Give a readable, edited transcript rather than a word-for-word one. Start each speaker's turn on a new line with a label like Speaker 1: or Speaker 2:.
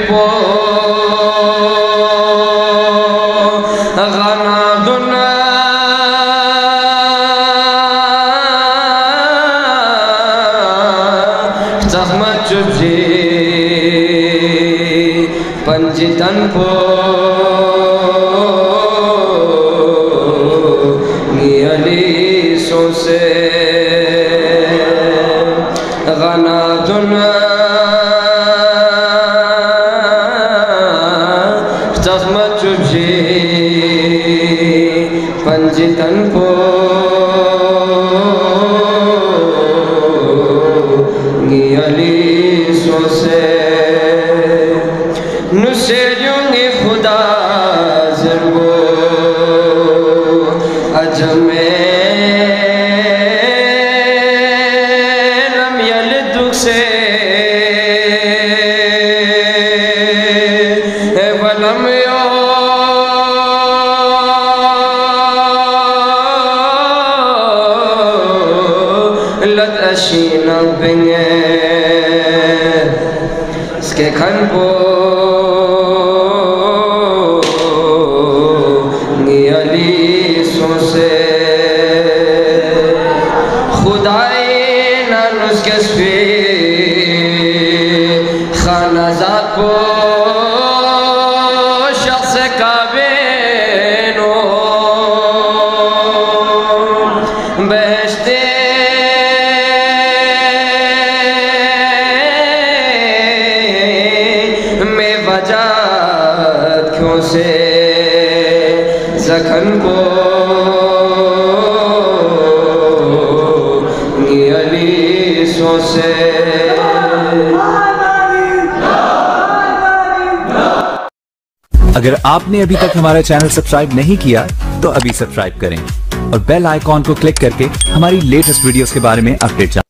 Speaker 1: po gana duna zahmat chubji panjitan po niyali sonse gana duna zahmat chubji panjitan po niyali sonse nuseyungi khuda zergo ajame lam yaliduk se walam lad ashina binge ske khan po niyali sonse khudai na nuske sfi khana zat po shakhs kabeno behshte क्यों से जखन को नियली सोसे
Speaker 2: अगर आपने अभी तक हमारा channel subscribe नहीं किया तो अभी सब्सक्राइब करें और बेल आइकॉन को क्लिक करके हमारी लेटेस्ट वीडियोस के बारे में अपडेट जानें।